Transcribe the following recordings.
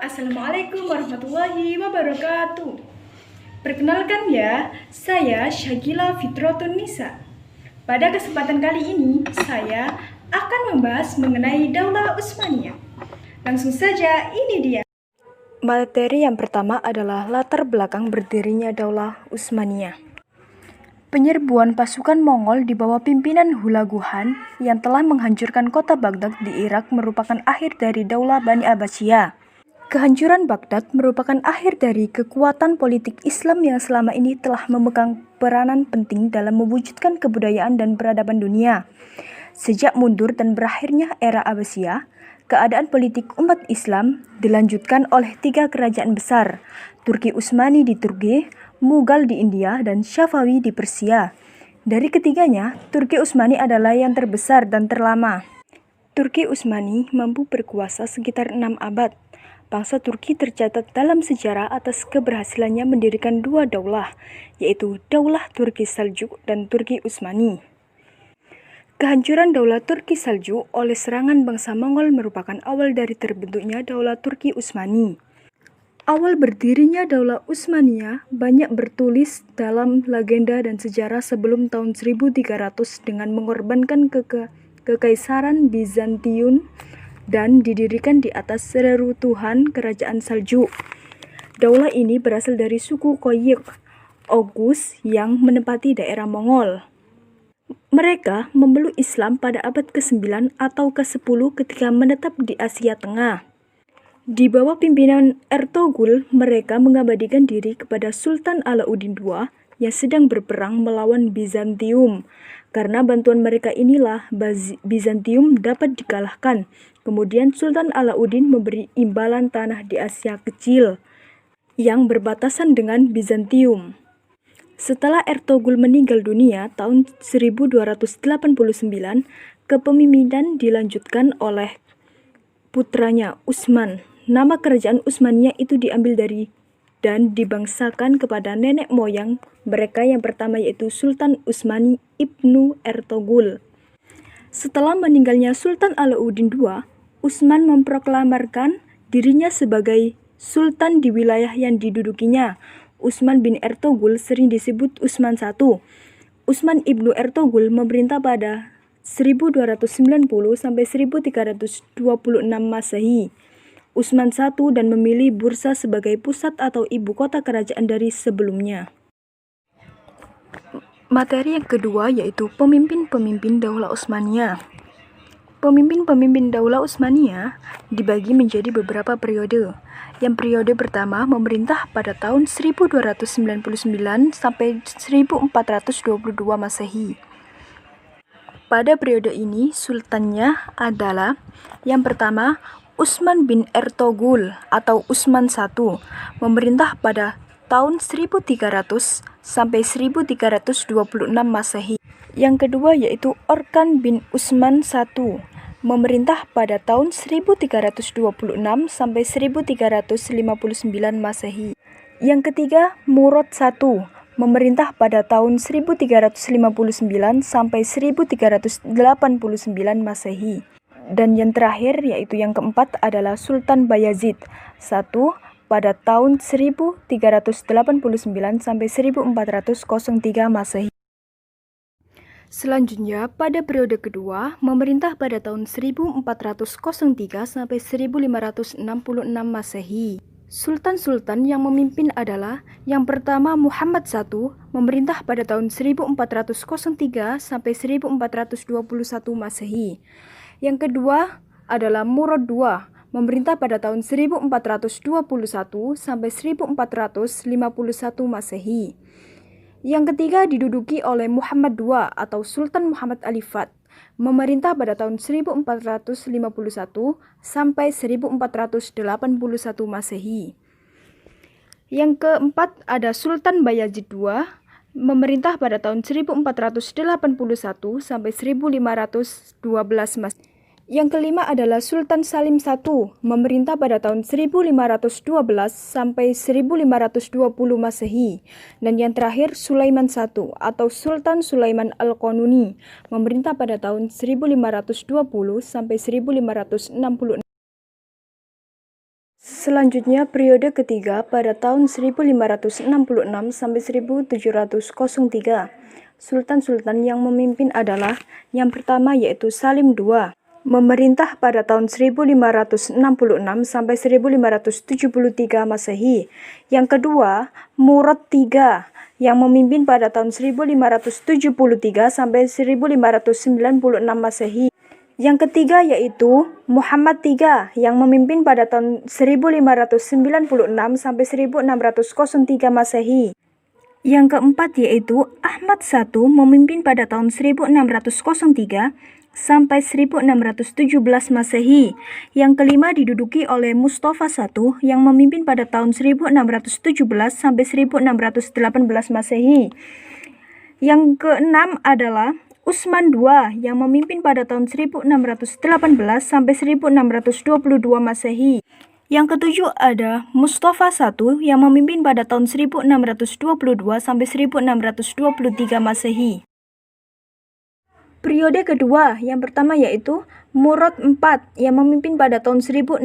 Assalamualaikum warahmatullahi wabarakatuh. Perkenalkan ya, saya Syakila Fitrotun Nisa. Pada kesempatan kali ini, saya akan membahas mengenai Daulah Utsmaniyah. Langsung saja, ini dia. Materi yang pertama adalah latar belakang berdirinya Daulah Utsmaniyah. Penyerbuan pasukan Mongol di bawah pimpinan Hulagu Khan yang telah menghancurkan kota Baghdad di Irak merupakan akhir dari Daulah Bani Abbasiyah. Kehancuran Baghdad merupakan akhir dari kekuatan politik Islam yang selama ini telah memegang peranan penting dalam mewujudkan kebudayaan dan peradaban dunia. Sejak mundur dan berakhirnya era Abbasiyah, keadaan politik umat Islam dilanjutkan oleh 3 kerajaan besar, Turki Utsmani di Turki, Mughal di India, dan Safawi di Persia. Dari ketiganya, Turki Utsmani adalah yang terbesar dan terlama. Turki Utsmani mampu berkuasa sekitar 6 abad. Bangsa Turki tercatat dalam sejarah atas keberhasilannya mendirikan 2 daulah, yaitu Daulah Turki Saljuk dan Turki Utsmani. Kehancuran Daulah Turki Saljuk oleh serangan bangsa Mongol merupakan awal dari terbentuknya Daulah Turki Utsmani. Awal berdirinya Daulah Utsmaniyah banyak bertulis dalam legenda dan sejarah sebelum tahun 1300 dengan mengorbankan kekaisaran Bizantium dan didirikan di atas reruntuhan kerajaan Saljuk. Daulah ini berasal dari suku Koyik Oghuz yang menempati daerah Mongol. Mereka memeluk Islam pada abad ke-9 atau ke-10 ketika menetap di Asia Tengah. Di bawah pimpinan Ertogul, mereka mengabadikan diri kepada Sultan Alauddin II yang sedang berperang melawan Bizantium. Karena bantuan mereka inilah Bizantium dapat dikalahkan. Kemudian Sultan Alauddin memberi imbalan tanah di Asia Kecil yang berbatasan dengan Bizantium. Setelah Ertogul meninggal dunia tahun 1289, kepemimpinan dilanjutkan oleh putranya Utsman. Nama kerajaan Utsmaniyah itu diambil dari dan dibangsakan kepada nenek moyang mereka yang pertama, yaitu Sultan Utsmani Ibnu Ertogul. Setelah meninggalnya Sultan Alauddin II, Utsman memproklamarkan dirinya sebagai sultan di wilayah yang didudukinya. Utsman bin Ertogul sering disebut Utsman I. Utsman Ibnu Ertogul memerintah pada 1290 sampai 1326 Masehi. Utsman I dan memilih Bursa sebagai pusat atau ibu kota kerajaan dari sebelumnya. Materi yang kedua yaitu pemimpin-pemimpin Daulah Utsmaniyah. Pemimpin-pemimpin Daulah Utsmaniyah dibagi menjadi beberapa periode. Yang periode pertama memerintah pada tahun 1299 sampai 1422 Masehi. Pada periode ini sultannya adalah yang pertama Utsman bin Ertogul atau Utsman I, memerintah pada tahun 1300 sampai 1326 Masehi. Yang kedua yaitu Orkan bin Utsman I, memerintah pada tahun 1326 sampai 1359 Masehi. Yang ketiga Murad I, memerintah pada tahun 1359 sampai 1389 Masehi. Dan yang terakhir yaitu yang keempat adalah Sultan Bayazid I pada tahun 1389 sampai 1403 Masehi. Selanjutnya, pada periode kedua, memerintah pada tahun 1403 sampai 1566 Masehi. Sultan-sultan yang memimpin adalah yang pertama Muhammad I, memerintah pada tahun 1403 sampai 1421 Masehi. Yang kedua adalah Murad II, memerintah pada tahun 1421 sampai 1451 Masehi. Yang ketiga diduduki oleh Muhammad II atau Sultan Muhammad Alifat, memerintah pada tahun 1451 sampai 1481 Masehi. Yang keempat ada Sultan Bayazid II, memerintah pada tahun 1481 sampai 1512 Masehi. Yang kelima adalah Sultan Salim I, memerintah pada tahun 1512 sampai 1520 Masehi. Dan yang terakhir Sulaiman I atau Sultan Sulaiman Al-Qanuni, memerintah pada tahun 1520 sampai 1566. Selanjutnya, periode ketiga pada tahun 1566 sampai 1703. Sultan-sultan yang memimpin adalah yang pertama yaitu Salim II, memerintah pada tahun 1566 sampai 1573 Masehi. Yang kedua, Murad III yang memimpin pada tahun 1573 sampai 1596 Masehi. Yang ketiga yaitu Muhammad III yang memimpin pada tahun 1596 sampai 1603 Masehi. Yang keempat yaitu Ahmad I memimpin pada tahun 1603 sampai 1617 Masehi. Yang kelima diduduki oleh Mustafa I yang memimpin pada tahun 1617 sampai 1618 Masehi. Yang keenam adalah Utsman II yang memimpin pada tahun 1618 sampai 1622 Masehi. Yang ketujuh ada Mustafa I yang memimpin pada tahun 1622 sampai 1623 Masehi. Periode kedua yang pertama yaitu Murad IV yang memimpin pada tahun 1623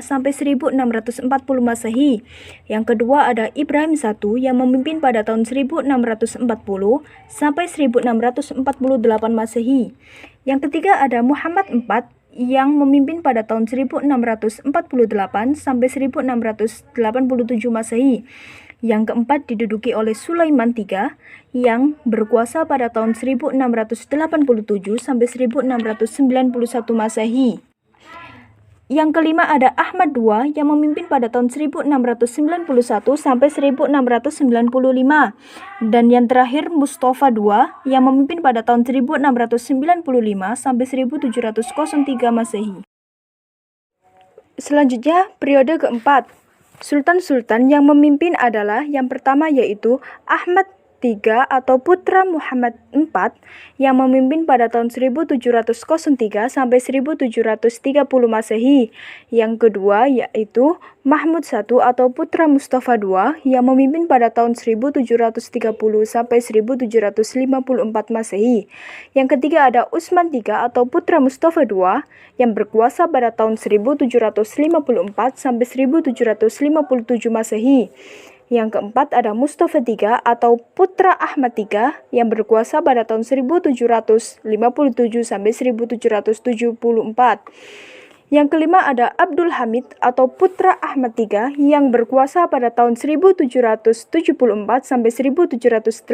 sampai 1640 Masehi. Yang kedua ada Ibrahim I yang memimpin pada tahun 1640 sampai 1648 Masehi. Yang ketiga ada Muhammad IV yang memimpin pada tahun 1648 sampai 1687 Masehi. Yang keempat diduduki oleh Sulaiman III yang berkuasa pada tahun 1687 sampai 1691 Masehi. Yang kelima ada Ahmad II yang memimpin pada tahun 1691 sampai 1695. Dan yang terakhir Mustafa II yang memimpin pada tahun 1695 sampai 1703 Masehi. Selanjutnya periode keempat. Sultan-sultan yang memimpin adalah yang pertama yaitu Ahmad III atau putra Muhammad IV yang memimpin pada tahun 1703 sampai 1730 Masehi. Yang kedua yaitu Mahmud I atau putra Mustafa II yang memimpin pada tahun 1730 sampai 1754 Masehi. Yang ketiga ada Utsman III atau putra Mustafa II yang berkuasa pada tahun 1754 sampai 1757 Masehi. Yang keempat ada Mustafa III atau putra Ahmad III yang berkuasa pada tahun 1757 sampai 1774. Yang kelima ada Abdul Hamid atau putra Ahmad III yang berkuasa pada tahun 1774 sampai 1788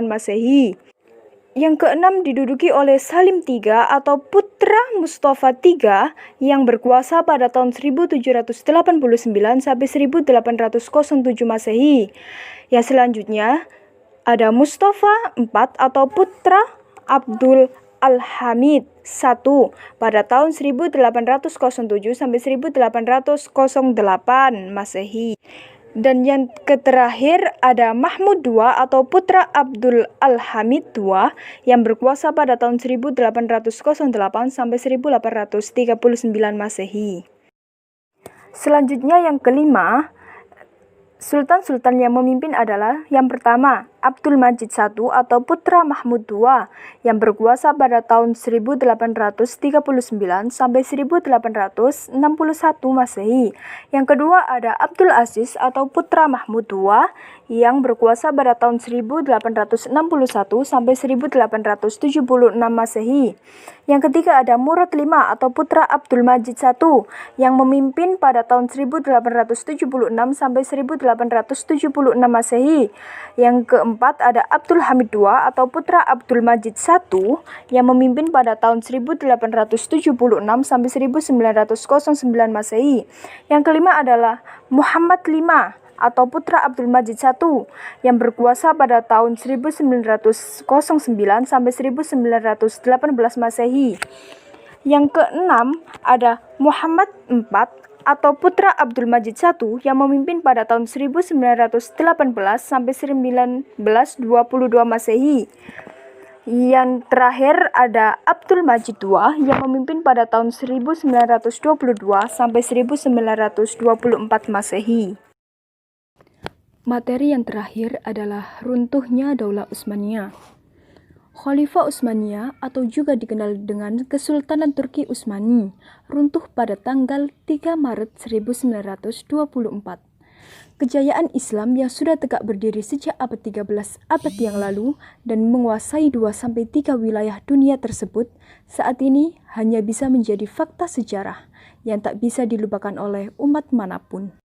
Masehi. Yang keenam diduduki oleh Salim III atau putra Mustafa III yang berkuasa pada tahun 1789 sampai 1807 Masehi. Yang selanjutnya ada Mustafa IV atau putra Abdul Al-Hamid I pada tahun 1807 sampai 1808 Masehi. Dan yang terakhir ada Mahmud II atau putra Abdul Al-Hamid II yang berkuasa pada tahun 1808 sampai 1839 Masehi. Selanjutnya yang kelima, sultan-sultan yang memimpin adalah yang pertama Abdul Majid I atau putra Mahmud II yang berkuasa pada tahun 1839 sampai 1861 Masehi. Yang kedua ada Abdul Aziz atau putra Mahmud II yang berkuasa pada tahun 1861 sampai 1876 Masehi. Yang ketiga ada Murad V atau putra Abdul Majid I yang memimpin pada tahun 1876 sampai 1876 Masehi. Yang keempat ada Abdul Hamid II atau putra Abdul Majid I yang memimpin pada tahun 1876 sampai 1909 Masehi. Yang kelima adalah Muhammad V atau putra Abdul Majid I yang berkuasa pada tahun 1909 sampai 1918 Masehi. Yang keenam ada Muhammad IV atau putra Abdul Majid I yang memimpin pada tahun 1918 sampai 1922 Masehi. Yang terakhir ada Abdul Majid II yang memimpin pada tahun 1922 sampai 1924 Masehi. Materi yang terakhir adalah runtuhnya Daulah Utsmaniyah. Khalifah Utsmaniyah atau juga dikenal dengan Kesultanan Turki Utsmani runtuh pada tanggal 3 Maret 1924. Kejayaan Islam yang sudah tegak berdiri sejak abad 13 abad yang lalu dan menguasai 2-3 wilayah dunia tersebut saat ini hanya bisa menjadi fakta sejarah yang tak bisa dilupakan oleh umat manapun.